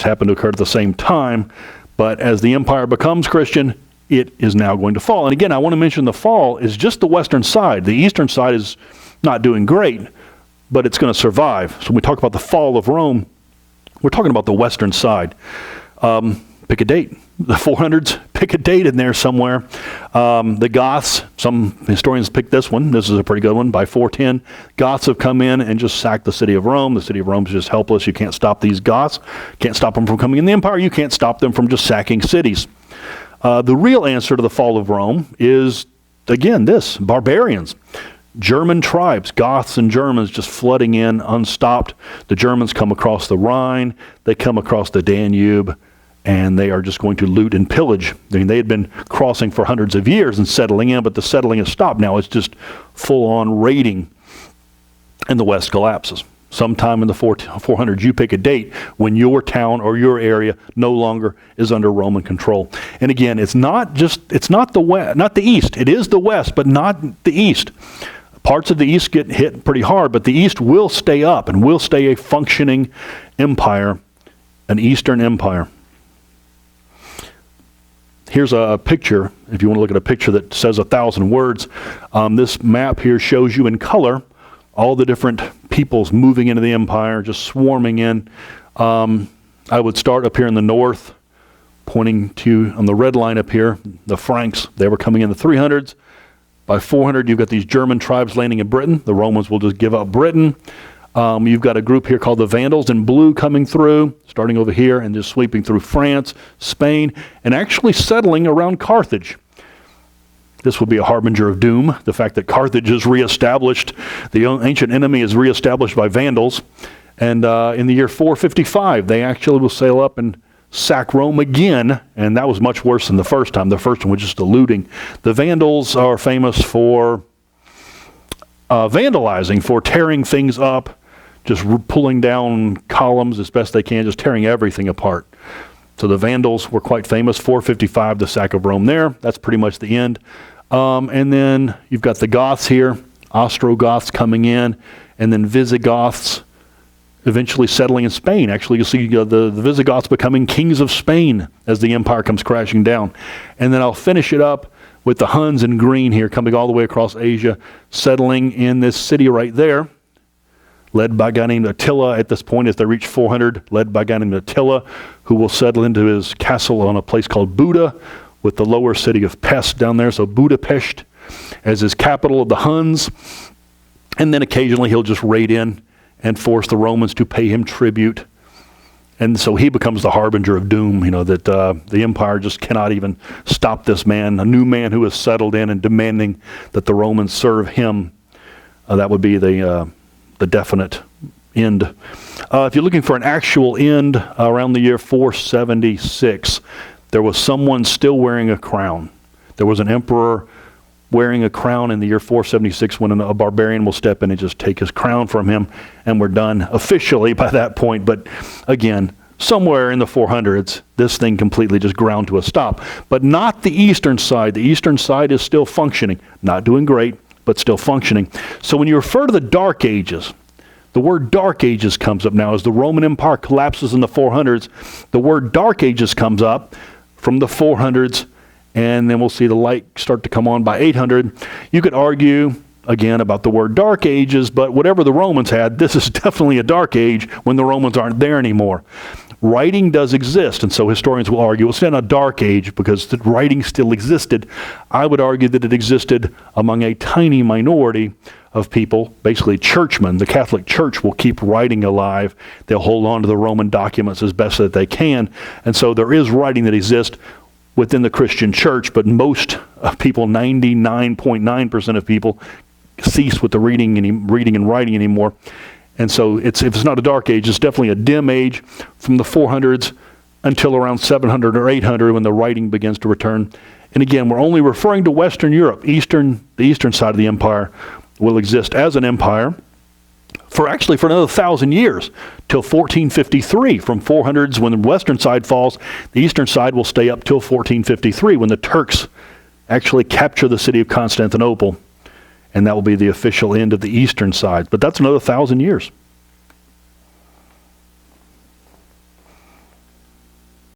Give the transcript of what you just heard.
just happened to occur at the same time. But as the empire becomes Christian, it is now going to fall. And again, I want to mention the fall is just the western side. The eastern side is not doing great, but it's going to survive. So when we talk about the fall of Rome, we're talking about the western side. Pick a date. The 400s, pick a date in there somewhere. The Goths, some historians pick this one. This is a pretty good one. By 410, Goths have come in and just sacked the city of Rome. The city of Rome is just helpless. You can't stop these Goths. Can't stop them from coming in the empire. You can't stop them from just sacking cities. The real answer to the fall of Rome is, again, this, barbarians. German tribes, Goths and Germans just flooding in unstopped. The Germans come across the Rhine. They come across the Danube. And they are just going to loot and pillage. I mean, they had been crossing for hundreds of years and settling in, but the settling has stopped. Now it's just full-on raiding, and the West collapses. Sometime in the 400s, you pick a date when your town or your area no longer is under Roman control. And again, it's not the West, not the East. It is the West, but not the East. Parts of the East get hit pretty hard, but the East will stay up and will stay a functioning empire, an Eastern empire. Here's a picture, if you want to look at a picture that says 1,000 words. This map here shows you in color all the different peoples moving into the empire, just swarming in. I would start up here in the north, pointing to, on the red line up here, the Franks. They were coming in the 300s. By 400, you've got these German tribes landing in Britain. The Romans will just give up Britain. You've got a group here called the Vandals in blue coming through, starting over here and just sweeping through France, Spain, and actually settling around Carthage. This will be a harbinger of doom. The fact that Carthage is reestablished, the ancient enemy is reestablished by Vandals. And in the year 455, they actually will sail up and sack Rome again, and that was much worse than the first time. The first one was just the looting. The Vandals are famous for vandalizing, for tearing things up, just pulling down columns as best they can, just tearing everything apart. So the Vandals were quite famous. 455, the sack of Rome there. That's pretty much the end. And then you've got the Goths here, Ostrogoths coming in, and then Visigoths eventually settling in Spain. Actually, you'll see the Visigoths becoming kings of Spain as the empire comes crashing down. And then I'll finish it up with the Huns in green here, coming all the way across Asia, settling in this city right there, led by a guy named Attila at this point as they reach 400, led by a guy named Attila, who will settle into his castle on a place called Buda, with the lower city of Pest down there, so Budapest as his capital of the Huns. And then occasionally he'll just raid in and force the Romans to pay him tribute. And so he becomes the harbinger of doom, that the empire just cannot even stop this man, a new man who has settled in and demanding that the Romans serve him. That would be the definite end. If you're looking for an actual end, around the year 476, there was someone still wearing a crown. There was an emperor wearing a crown in the year 476 when a barbarian will step in and just take his crown from him, and we're done officially by that point. But again, somewhere in the 400s, this thing completely just ground to a stop. But not the eastern side. The eastern side is still functioning. Not doing great, but still functioning. So when you refer to the Dark Ages, the word Dark Ages comes up now. As the Roman Empire collapses in the 400s, the word Dark Ages comes up from the 400s, and then we'll see the light start to come on by 800. You could argue, again, about the word Dark Ages, but whatever the Romans had, this is definitely a Dark Age when the Romans aren't there anymore. Writing does exist, and so historians will argue it's not a Dark Age because the writing still existed. I would argue that it existed among a tiny minority of people, basically churchmen. The Catholic Church will keep writing alive. They'll hold on to the Roman documents as best that they can, and so there is writing that exists within the Christian church, but most of people, 99.9% of people, cease with the reading and writing anymore. And so if it's not a Dark Age, it's definitely a dim age from the 400s until around 700 or 800 when the writing begins to return. And again, we're only referring to Western Europe. The eastern side of the empire will exist as an empire for another 1,000 years, till 1453. From 400s, when the western side falls, the eastern side will stay up till 1453, when the Turks actually capture the city of Constantinople, and that will be the official end of the eastern side. But that's another 1,000 years.